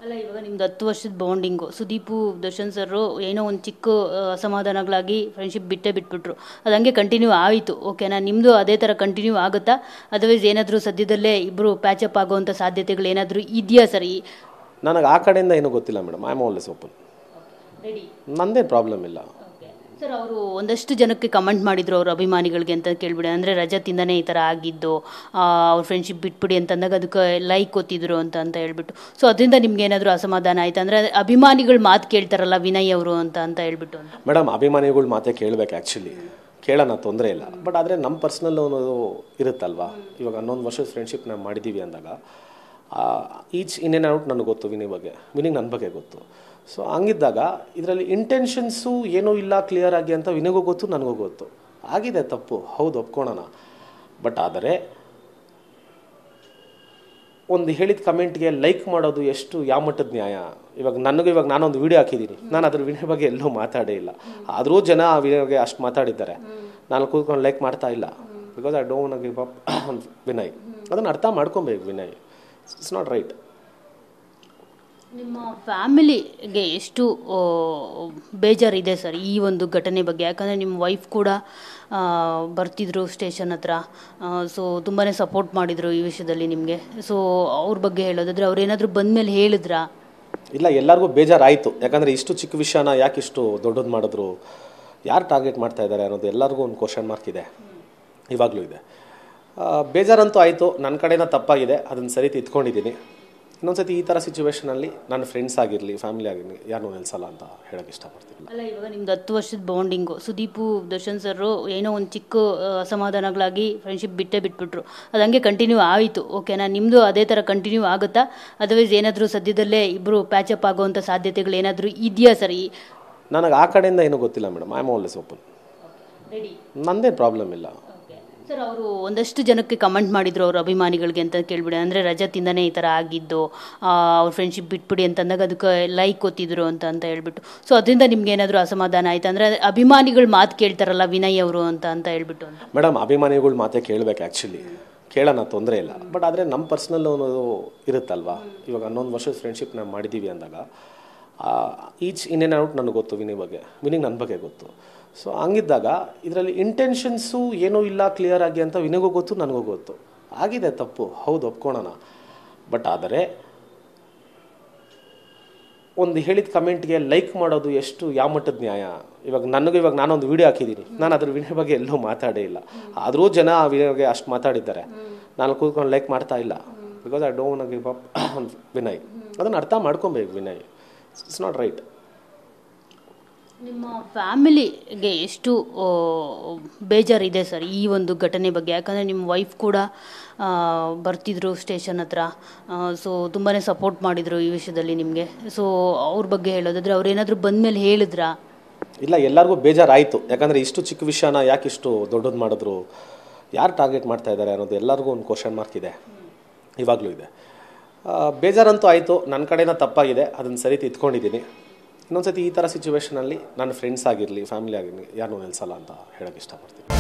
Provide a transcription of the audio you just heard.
ಅಲ್ಲ ಇವಾಗ ನಿಮ್ದು 10 ವರ್ಷದ ಬಾಂಡಿಂಗು ಸುದೀಪು ದರ್ಶನ್ ಸರ್ ಏನೋ ಒಂದು ಚಿಕ್ಕ ಅಸಮಾಧಾನಗಳಾಗಿ ಫ್ರೆಂಡ್ಶಿಪ್ ಬಿಟ್ಬಿಟ್ರು. ಅದು ಹಂಗೆ ಕಂಟಿನ್ಯೂ ಆಯಿತು. ಓಕೆನಾ, ನಿಮ್ಮದು ಅದೇ ಥರ ಕಂಟಿನ್ಯೂ ಆಗುತ್ತಾ? ಅದರ್ವೈಸ್ ಏನಾದರೂ ಸದ್ಯದಲ್ಲೇ ಇಬ್ಬರು ಪ್ಯಾಚಪ್ ಆಗುವಂಥ ಸಾಧ್ಯತೆಗಳು ಏನಾದರೂ ಇದೆಯಾ ಸರ್? ನನಗೆ ಆ ಕಡೆಯಿಂದ ಏನೂ ಗೊತ್ತಿಲ್ಲ madam. I am always open. Ready, ನಂದೇನು ಪ್ರಾಬ್ಲಮ್ ಇಲ್ಲ. ಸರ್ ಅವರು ಒಂದಷ್ಟು ಜನಕ್ಕೆ ಕಮೆಂಟ್ ಮಾಡಿದ್ರು ಅವ್ರ ಅಭಿಮಾನಿಗಳಿಗೆ ಅಂತ ಕೇಳ್ಬಿಡಿ. ಅಂದರೆ ರಜತಿಂದನೇ ಈ ಥರ ಆಗಿದ್ದು, ಅವ್ರ ಫ್ರೆಂಡ್ಶಿಪ್ ಬಿಟ್ಬಿಡಿ ಅಂತಂದಾಗ ಅದಕ್ಕೆ ಲೈಕ್ ಕೊತ್ತಿದ್ರು ಅಂತ ಹೇಳ್ಬಿಟ್ಟು. ಸೊ ಅದರಿಂದ ನಿಮ್ಗೆ ಏನಾದರೂ ಅಸಮಾಧಾನ ಆಯ್ತು ಅಂದರೆ ಅಭಿಮಾನಿಗಳು ಮಾತು ಕೇಳ್ತಾರಲ್ಲ ವಿನಯ್ ಅವರು ಅಂತ ಹೇಳ್ಬಿಟ್ಟು? ಮೇಡಮ್, ಅಭಿಮಾನಿಗಳು ಮಾತೇ ಕೇಳಬೇಕು. ಆ್ಯಕ್ಚುಲಿ ಕೇಳೋಣ, ತೊಂದರೆ ಇಲ್ಲ. ಬಟ್ ಆದರೆ ನಮ್ಮ ಪರ್ಸ್ನಲ್ ಅನ್ನೋದು ಇರುತ್ತಲ್ವಾ. ಇವಾಗ 11 ವರ್ಷದ ಫ್ರೆಂಡ್ಶಿಪ್ ನಾವು ಮಾಡಿದ್ದೀವಿ ಅಂದಾಗ ಈಚ್ ಇನ್ ಆ್ಯಂಡ್ ಔಟ್ ನನಗೆ ಗೊತ್ತು ವಿನಯ್ ಬಗ್ಗೆ, ವಿನಿಗೆ ನನ್ನ ಬಗ್ಗೆ ಗೊತ್ತು. ಸೊ ಹಂಗಿದ್ದಾಗ ಇದರಲ್ಲಿ ಇಂಟೆನ್ಷನ್ಸು ಏನೂ ಇಲ್ಲ ಕ್ಲಿಯರ್ ಆಗಿ ಅಂತ ವಿನಿಗೂ ಗೊತ್ತು, ನನಗೂ ಗೊತ್ತು. ಆಗಿದೆ ತಪ್ಪು, ಹೌದು, ಒಪ್ಕೊಳ್ಳೋಣ. ಬಟ್ ಆದರೆ ಒಂದು ಹೇಳಿದ ಕಮೆಂಟ್ಗೆ ಲೈಕ್ ಮಾಡೋದು ಎಷ್ಟು ಯಾವ ಮಟ್ಟದ ನ್ಯಾಯ? ಇವಾಗ ನಾನೊಂದು ವಿಡಿಯೋ ಹಾಕಿದ್ದೀನಿ, ನಾನು ಅದ್ರ ವಿನಯ್ ಬಗ್ಗೆ ಎಲ್ಲೂ ಮಾತಾಡೇ ಇಲ್ಲ. ಆದರೂ ಜನ ಆ ವಿಡಿಯೋಗೆ ಅಷ್ಟು ಮಾತಾಡಿದ್ದಾರೆ. ನಾನು ಕೂತ್ಕೊಂಡು ಲೈಕ್ ಮಾಡ್ತಾ ಇಲ್ಲ. Because I don't give up Vinay. ಅದನ್ನು ಅರ್ಥ ಮಾಡ್ಕೊಬೇಕು ವಿನಯ್. It's not right. ನಿಮ್ಮ ಫ್ಯಾಮಿಲಿಗೆ ಎಷ್ಟು ಬೇಜಾರಿದೆ ಸರ್ ಈ ಒಂದು ಘಟನೆ ಬಗ್ಗೆ? ಯಾಕಂದರೆ ನಿಮ್ಮ ವೈಫ್ ಕೂಡ ಬರ್ತಿದ್ರು ಸ್ಟೇಷನ್ ಹತ್ರ. ಸೊ ತುಂಬಾ ಸಪೋರ್ಟ್ ಮಾಡಿದರು ಈ ವಿಷಯದಲ್ಲಿ ನಿಮಗೆ. ಸೊ ಅವ್ರ ಬಗ್ಗೆ ಹೇಳೋದಾದರೆ ಅವ್ರು ಏನಾದರೂ ಬಂದಮೇಲೆ ಹೇಳಿದ್ರಾ? ಇಲ್ಲ, ಎಲ್ಲರಿಗೂ ಬೇಜಾರಾಯಿತು. ಯಾಕಂದರೆ ಇಷ್ಟು ಚಿಕ್ಕ ವಿಷಯನ ಯಾಕೆ ಇಷ್ಟು ದೊಡ್ಡದು ಮಾಡಿದ್ರು, ಯಾರು ಟಾರ್ಗೆಟ್ ಮಾಡ್ತಾ ಇದ್ದಾರೆ ಅನ್ನೋದು ಎಲ್ಲರಿಗೂ ಒಂದು ಕ್ವಶನ್ ಮಾರ್ಕ್ ಇದೆ, ಇವಾಗಲೂ ಇದೆ. ಬೇಜಾರಂತೂ ಆಯಿತು. ನನ್ನ ಕಡೆಯಿಂದ ತಪ್ಪಾಗಿದೆ, ಅದನ್ನು ಸರಿ ತಿದ್ಕೊಂಡಿದ್ದೀನಿ. ಇನ್ನೊಂದ್ಸತಿ ಈ ಥರ ಸಿಚುವೇಷನಲ್ಲಿ ನನ್ನ ಫ್ರೆಂಡ್ಸ್ ಆಗಿರಲಿ, ಫ್ಯಾಮಿಲಿ ಆಗಿರಲಿ, ಯಾರನ್ನೂ ನಿಲ್ಲಿಸಲ್ಲ ಅಂತ ಹೇಳೋಕ್ಕೆ ಇಷ್ಟಪಡ್ತೀನಿ. ಅಲ್ಲ ಇವಾಗ ನಿಮ್ದು 10 ವರ್ಷದ ಬಾಂಡಿಂಗು ಸುದೀಪು ದರ್ಶನ್ ಸರ್ ಏನೋ ಒಂದು ಚಿಕ್ಕ ಅಸಮಾಧಾನಗಳಾಗಿ ಫ್ರೆಂಡ್ಶಿಪ್ ಬಿಟ್ಬಿಟ್ರು. ಅದು ಹಂಗೆ ಕಂಟಿನ್ಯೂ ಆಯಿತು. ಓಕೆನಾ, ನಿಮ್ಮದು ಅದೇ ಥರ ಕಂಟಿನ್ಯೂ ಆಗುತ್ತಾ? ಅದರ್ವೈಸ್ ಏನಾದರೂ ಸದ್ಯದಲ್ಲೇ ಇಬ್ಬರು ಪ್ಯಾಚಪ್ ಆಗುವಂಥ ಸಾಧ್ಯತೆಗಳು ಏನಾದರೂ ಇದೆಯಾ ಸರ್? ನನಗೆ ಆ ಕಡೆಯಿಂದ ಏನೂ ಗೊತ್ತಿಲ್ಲ madam. I am always open. Ready, ನಂದೇನು ಪ್ರಾಬ್ಲಮ್ ಇಲ್ಲ. ಸರ್ ಅವರು ಒಂದಷ್ಟು ಜನಕ್ಕೆ ಕಮೆಂಟ್ ಮಾಡಿದ್ರು ಅವ್ರ ಅಭಿಮಾನಿಗಳಿಗೆ ಅಂತ ಕೇಳ್ಬಿಡಿ. ಅಂದರೆ ರಜತಿಂದನೇ ಈ ಥರ ಆಗಿದ್ದು, ಅವ್ರ ಫ್ರೆಂಡ್ಶಿಪ್ ಬಿಟ್ಬಿಡಿ ಅಂತಂದಾಗ ಅದಕ್ಕೆ ಲೈಕ್ ಕೊತ್ತಿದ್ರು ಅಂತ ಹೇಳ್ಬಿಟ್ಟು. ಸೊ ಅದರಿಂದ ನಿಮ್ಗೆ ಏನಾದರೂ ಅಸಮಾಧಾನ ಆಯ್ತು ಅಂದರೆ ಅಭಿಮಾನಿಗಳು ಮಾತು ಕೇಳ್ತಾರಲ್ಲ ವಿನಯ್ ಅವರು ಅಂತ ಹೇಳ್ಬಿಟ್ಟು? ಮೇಡಮ್, ಅಭಿಮಾನಿಗಳು ಮಾತೇ ಕೇಳಬೇಕು. ಆ್ಯಕ್ಚುಲಿ ಕೇಳೋಣ, ತೊಂದರೆ ಇಲ್ಲ. ಬಟ್ ಆದರೆ ನಮ್ಮ ಪರ್ಸ್ನಲ್ ಅನ್ನೋದು ಇರುತ್ತಲ್ವಾ. ಇವಾಗ 11 ವರ್ಷದ ಫ್ರೆಂಡ್ಶಿಪ್ ನಾವು ಮಾಡಿದ್ದೀವಿ ಅಂದಾಗ ಈಚ್ ಇನ್ ಆ್ಯಂಡ್ ಔಟ್ ನನಗೆ ಗೊತ್ತು ವಿನಯ್ ಬಗ್ಗೆ, ವಿನಿಗೆ ನನ್ನ ಬಗ್ಗೆ ಗೊತ್ತು. ಸೊ ಹಂಗಿದ್ದಾಗ ಇದರಲ್ಲಿ ಇಂಟೆನ್ಷನ್ಸು ಏನೂ ಇಲ್ಲ ಕ್ಲಿಯರ್ ಆಗಿ ಅಂತ ವಿನಿಗೂ ಗೊತ್ತು, ನನಗೂ ಗೊತ್ತು. ಆಗಿದೆ ತಪ್ಪು, ಹೌದು, ಒಪ್ಕೊಳ್ಳೋಣ. ಬಟ್ ಆದರೆ ಒಂದು ಹೇಳಿದ ಕಮೆಂಟ್ಗೆ ಲೈಕ್ ಮಾಡೋದು ಎಷ್ಟು ಯಾವ ಮಟ್ಟದ ನ್ಯಾಯ? ಇವಾಗ ನಾನೊಂದು ವಿಡಿಯೋ ಹಾಕಿದ್ದೀನಿ, ನಾನು ಅದ್ರ ವಿನಯ್ ಬಗ್ಗೆ ಎಲ್ಲೂ ಮಾತಾಡೇ ಇಲ್ಲ. ಆದರೂ ಜನ ಆ ವಿಡಿಯೋಗೆ ಅಷ್ಟು ಮಾತಾಡಿದ್ದಾರೆ. ನಾನು ಕೂತ್ಕೊಂಡು ಲೈಕ್ ಮಾಡ್ತಾ ಇಲ್ಲ. Because I don't give up Vinay. ಅದನ್ನು ಅರ್ಥ ಮಾಡ್ಕೊಬೇಕು ವಿನಯ್. It's not right. ನಿಮ್ಮ ಫ್ಯಾಮಿಲಿಗೆ ಎಷ್ಟು ಬೇಜಾರಿದೆ ಸರ್ ಈ ಒಂದು ಘಟನೆ ಬಗ್ಗೆ? ಯಾಕಂದರೆ ನಿಮ್ಮ ವೈಫ್ ಕೂಡ ಬರ್ತಿದ್ರು ಸ್ಟೇಷನ್ ಹತ್ರ. ಸೊ ತುಂಬಾ ಸಪೋರ್ಟ್ ಮಾಡಿದರು ಈ ವಿಷಯದಲ್ಲಿ ನಿಮಗೆ. ಸೊ ಅವ್ರ ಬಗ್ಗೆ ಹೇಳೋದಾದರೆ ಅವ್ರು ಏನಾದರೂ ಬಂದಮೇಲೆ ಹೇಳಿದ್ರಾ? ಇಲ್ಲ, ಎಲ್ಲರಿಗೂ ಬೇಜಾರಾಯಿತು. ಯಾಕಂದರೆ ಇಷ್ಟು ಚಿಕ್ಕ ವಿಷಯನ ಯಾಕೆ ಇಷ್ಟು ದೊಡ್ಡದು ಮಾಡಿದ್ರು, ಯಾರು ಟಾರ್ಗೆಟ್ ಮಾಡ್ತಾ ಇದ್ದಾರೆ ಅನ್ನೋದು ಎಲ್ಲರಿಗೂ ಒಂದು ಕ್ವಶನ್ ಮಾರ್ಕ್ ಇದೆ, ಇವಾಗಲೂ ಇದೆ. ಬೇಜಾರಂತೂ ಆಯಿತು. ನನ್ನ ಕಡೆಯಿಂದ ತಪ್ಪಾಗಿದೆ, ಅದನ್ನು ಸರಿ ತಿದ್ಕೊಂಡಿದ್ದೀನಿ. ಇನ್ನೊಂದ್ಸತಿ ಈ ಥರ ಸಿಚುವೇಷನಲ್ಲಿ ನನ್ನ ಫ್ರೆಂಡ್ಸ್ ಆಗಿರಲಿ, ಫ್ಯಾಮಿಲಿ ಆಗಿರಲಿ, ಯಾರನ್ನೂ ನಿಲ್ಲಿಸಲ್ಲ ಅಂತ ಹೇಳೋಕ್ಕೆ ಇಷ್ಟಪಡ್ತೀನಿ.